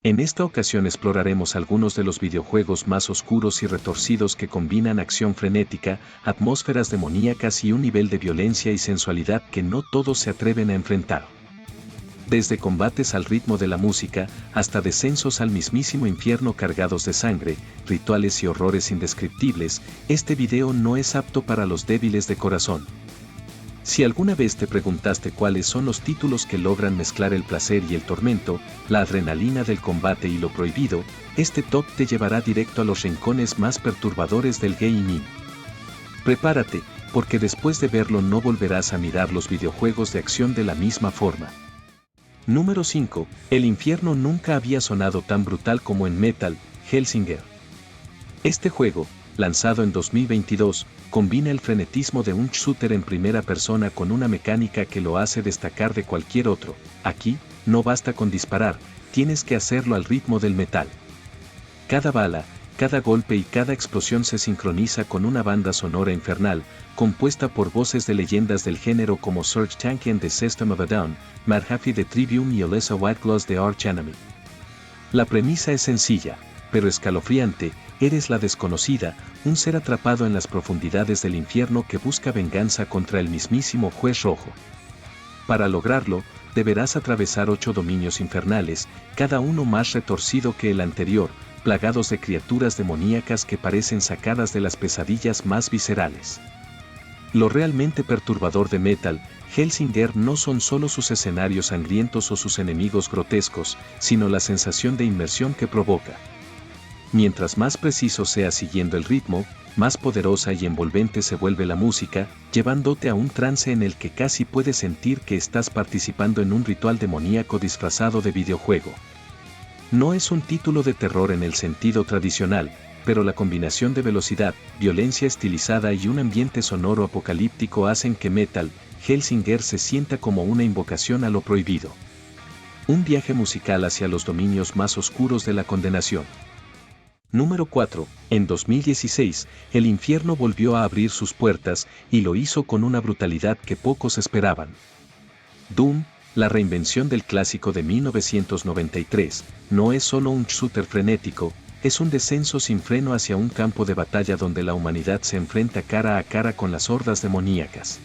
En esta ocasión exploraremos algunos de los videojuegos más oscuros y retorcidos que combinan acción frenética, atmósferas demoníacas y un nivel de violencia y sensualidad que no todos se atreven a enfrentar. Desde combates al ritmo de la música, hasta descensos al mismísimo infierno cargados de sangre, rituales y horrores indescriptibles, este video no es apto para los débiles de corazón. Si alguna vez te preguntaste cuáles son los títulos que logran mezclar el placer y el tormento, la adrenalina del combate y lo prohibido, este top te llevará directo a los rincones más perturbadores del gaming. Prepárate, porque después de verlo no volverás a mirar los videojuegos de acción de la misma forma. Número 5. El infierno nunca había sonado tan brutal como en Metal Hellsinger. Este juego, lanzado en 2022, combina el frenetismo de un shooter en primera persona con una mecánica que lo hace destacar de cualquier otro. Aquí, no basta con disparar, tienes que hacerlo al ritmo del metal. Cada bala, cada golpe y cada explosión se sincroniza con una banda sonora infernal, compuesta por voces de leyendas del género como Serj Tankian de System of a Down, Madhappy de Trivium y Olesa Whiteclaws de Arch Enemy. La premisa es sencilla, pero escalofriante. Eres la desconocida, un ser atrapado en las profundidades del infierno que busca venganza contra el mismísimo juez rojo. Para lograrlo, deberás atravesar 8 dominios infernales, cada uno más retorcido que el anterior, plagados de criaturas demoníacas que parecen sacadas de las pesadillas más viscerales. Lo realmente perturbador de Metal Hellsinger no son solo sus escenarios sangrientos o sus enemigos grotescos, sino la sensación de inmersión que provoca. Mientras más preciso seas siguiendo el ritmo, más poderosa y envolvente se vuelve la música, llevándote a un trance en el que casi puedes sentir que estás participando en un ritual demoníaco disfrazado de videojuego. No es un título de terror en el sentido tradicional, pero la combinación de velocidad, violencia estilizada y un ambiente sonoro apocalíptico hacen que Metal Hellsinger se sienta como una invocación a lo prohibido. Un viaje musical hacia los dominios más oscuros de la condenación. Número 4. En 2016, el infierno volvió a abrir sus puertas y lo hizo con una brutalidad que pocos esperaban. Doom, la reinvención del clásico de 1993, no es solo un shooter frenético, es un descenso sin freno hacia un campo de batalla donde la humanidad se enfrenta cara a cara con las hordas demoníacas.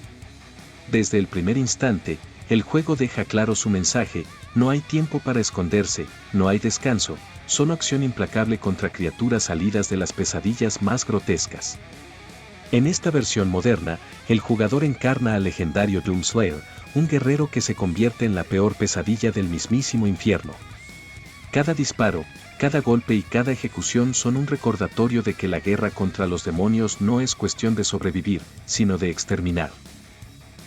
Desde el primer instante, el juego deja claro su mensaje: no hay tiempo para esconderse, no hay descanso, solo acción implacable contra criaturas salidas de las pesadillas más grotescas. En esta versión moderna, el jugador encarna al legendario Doomslayer, un guerrero que se convierte en la peor pesadilla del mismísimo infierno. Cada disparo, cada golpe y cada ejecución son un recordatorio de que la guerra contra los demonios no es cuestión de sobrevivir, sino de exterminar.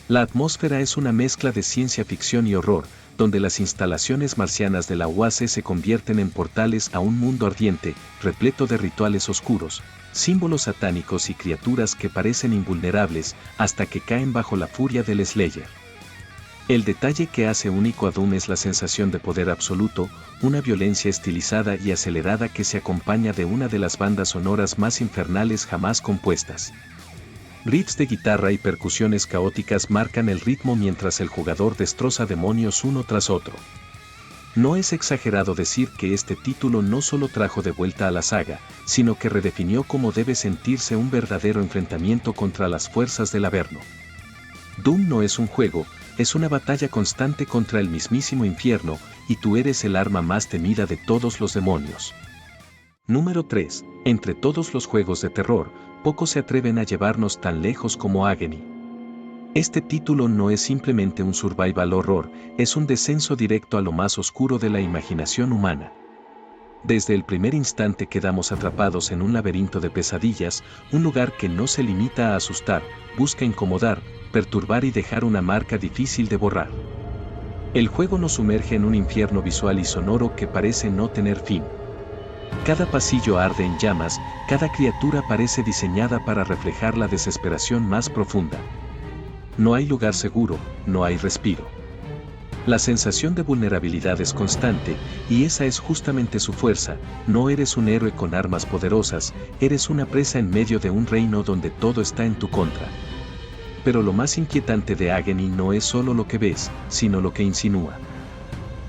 La atmósfera es una mezcla de ciencia ficción y horror, donde las instalaciones marcianas de la UAC se convierten en portales a un mundo ardiente, repleto de rituales oscuros, símbolos satánicos y criaturas que parecen invulnerables hasta que caen bajo la furia del Slayer. El detalle que hace único a Doom es la sensación de poder absoluto, una violencia estilizada y acelerada que se acompaña de una de las bandas sonoras más infernales jamás compuestas. Riffs de guitarra y percusiones caóticas marcan el ritmo mientras el jugador destroza demonios uno tras otro. No es exagerado decir que este título no solo trajo de vuelta a la saga, sino que redefinió cómo debe sentirse un verdadero enfrentamiento contra las fuerzas del Averno. Doom no es un juego, es una batalla constante contra el mismísimo infierno, y tú eres el arma más temida de todos los demonios. Número 3. Entre todos los juegos de terror, pocos se atreven a llevarnos tan lejos como Agony. Este título no es simplemente un survival horror, es un descenso directo a lo más oscuro de la imaginación humana. Desde el primer instante quedamos atrapados en un laberinto de pesadillas, un lugar que no se limita a asustar, busca incomodar, perturbar y dejar una marca difícil de borrar. El juego nos sumerge en un infierno visual y sonoro que parece no tener fin. Cada pasillo arde en llamas, cada criatura parece diseñada para reflejar la desesperación más profunda. No hay lugar seguro, no hay respiro. La sensación de vulnerabilidad es constante, y esa es justamente su fuerza. No eres un héroe con armas poderosas, eres una presa en medio de un reino donde todo está en tu contra. Pero lo más inquietante de Agony no es solo lo que ves, sino lo que insinúa.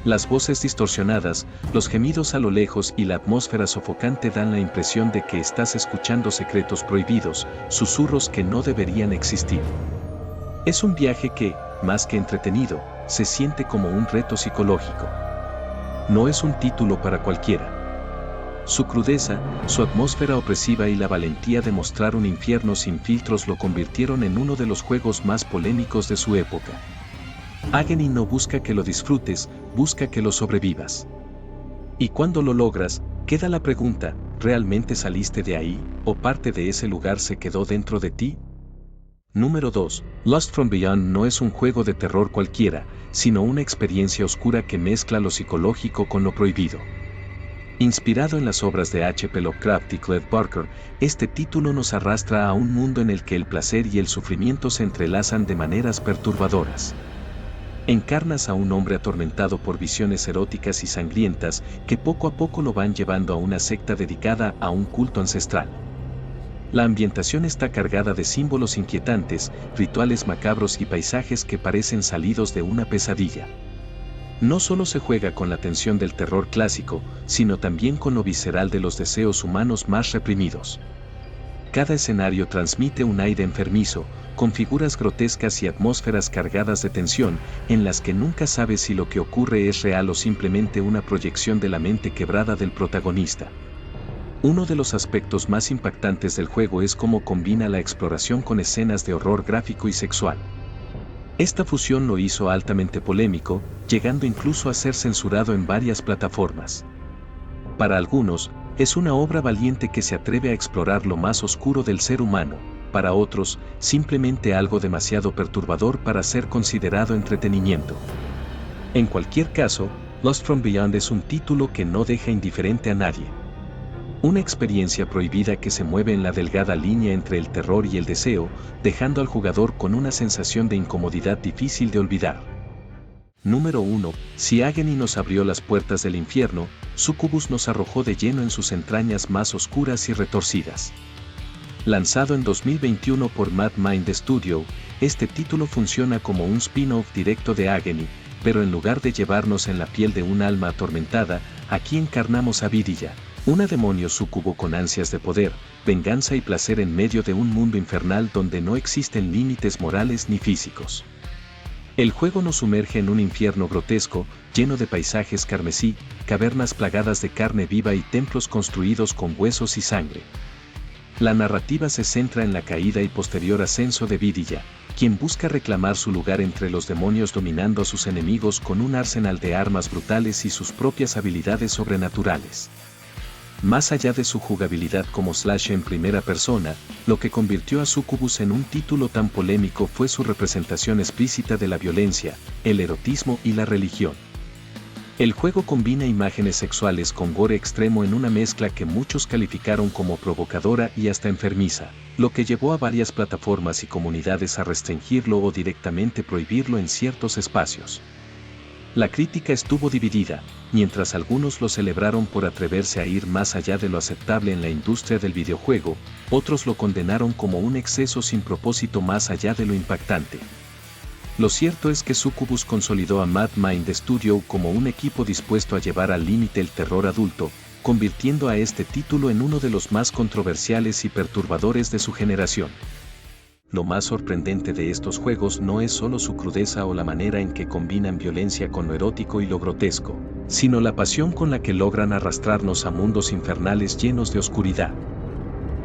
Las voces distorsionadas, los gemidos a lo lejos y la atmósfera sofocante dan la impresión de que estás escuchando secretos prohibidos, susurros que no deberían existir. Es un viaje que, más que entretenido, se siente como un reto psicológico. No es un título para cualquiera. Su crudeza, su atmósfera opresiva y la valentía de mostrar un infierno sin filtros lo convirtieron en uno de los juegos más polémicos de su época. Agony no busca que lo disfrutes, busca que lo sobrevivas. Y cuando lo logras, queda la pregunta, ¿realmente saliste de ahí, o parte de ese lugar se quedó dentro de ti? Número 2. Lost from Beyond no es un juego de terror cualquiera, sino una experiencia oscura que mezcla lo psicológico con lo prohibido. Inspirado en las obras de H.P. Lovecraft y Clive Barker, este título nos arrastra a un mundo en el que el placer y el sufrimiento se entrelazan de maneras perturbadoras. Encarnas a un hombre atormentado por visiones eróticas y sangrientas que poco a poco lo van llevando a una secta dedicada a un culto ancestral. La ambientación está cargada de símbolos inquietantes, rituales macabros y paisajes que parecen salidos de una pesadilla. No solo se juega con la tensión del terror clásico, sino también con lo visceral de los deseos humanos más reprimidos. Cada escenario transmite un aire enfermizo, con figuras grotescas y atmósferas cargadas de tensión, en las que nunca sabes si lo que ocurre es real o simplemente una proyección de la mente quebrada del protagonista. Uno de los aspectos más impactantes del juego es cómo combina la exploración con escenas de horror gráfico y sexual. Esta fusión lo hizo altamente polémico, llegando incluso a ser censurado en varias plataformas. Para algunos, es una obra valiente que se atreve a explorar lo más oscuro del ser humano, para otros, simplemente algo demasiado perturbador para ser considerado entretenimiento. En cualquier caso, Lost from Beyond es un título que no deja indiferente a nadie. Una experiencia prohibida que se mueve en la delgada línea entre el terror y el deseo, dejando al jugador con una sensación de incomodidad difícil de olvidar. Número 1. Si Agony nos abrió las puertas del infierno, Succubus nos arrojó de lleno en sus entrañas más oscuras y retorcidas. Lanzado en 2021 por Mad Mind Studio, este título funciona como un spin-off directo de Agony, pero en lugar de llevarnos en la piel de un alma atormentada, aquí encarnamos a Vidiya, una demonio súcubo con ansias de poder, venganza y placer en medio de un mundo infernal donde no existen límites morales ni físicos. El juego nos sumerge en un infierno grotesco, lleno de paisajes carmesí, cavernas plagadas de carne viva y templos construidos con huesos y sangre. La narrativa se centra en la caída y posterior ascenso de Vidiya, quien busca reclamar su lugar entre los demonios dominando a sus enemigos con un arsenal de armas brutales y sus propias habilidades sobrenaturales. Más allá de su jugabilidad como slash en primera persona, lo que convirtió a Succubus en un título tan polémico fue su representación explícita de la violencia, el erotismo y la religión. El juego combina imágenes sexuales con gore extremo en una mezcla que muchos calificaron como provocadora y hasta enfermiza, lo que llevó a varias plataformas y comunidades a restringirlo o directamente prohibirlo en ciertos espacios. La crítica estuvo dividida, mientras algunos lo celebraron por atreverse a ir más allá de lo aceptable en la industria del videojuego, otros lo condenaron como un exceso sin propósito más allá de lo impactante. Lo cierto es que Succubus consolidó a Mad Mind Studio como un equipo dispuesto a llevar al límite el terror adulto, convirtiendo a este título en uno de los más controversiales y perturbadores de su generación. Lo más sorprendente de estos juegos no es solo su crudeza o la manera en que combinan violencia con lo erótico y lo grotesco, sino la pasión con la que logran arrastrarnos a mundos infernales llenos de oscuridad.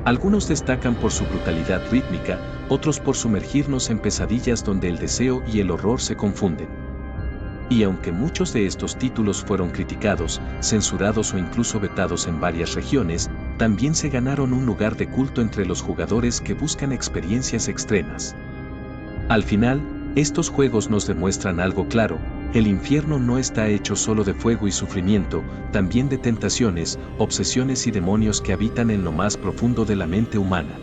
Algunos destacan por su brutalidad rítmica, otros por sumergirnos en pesadillas donde el deseo y el horror se confunden. Y aunque muchos de estos títulos fueron criticados, censurados o incluso vetados en varias regiones, también se ganaron un lugar de culto entre los jugadores que buscan experiencias extremas. Al final, estos juegos nos demuestran algo claro: el infierno no está hecho solo de fuego y sufrimiento, también de tentaciones, obsesiones y demonios que habitan en lo más profundo de la mente humana.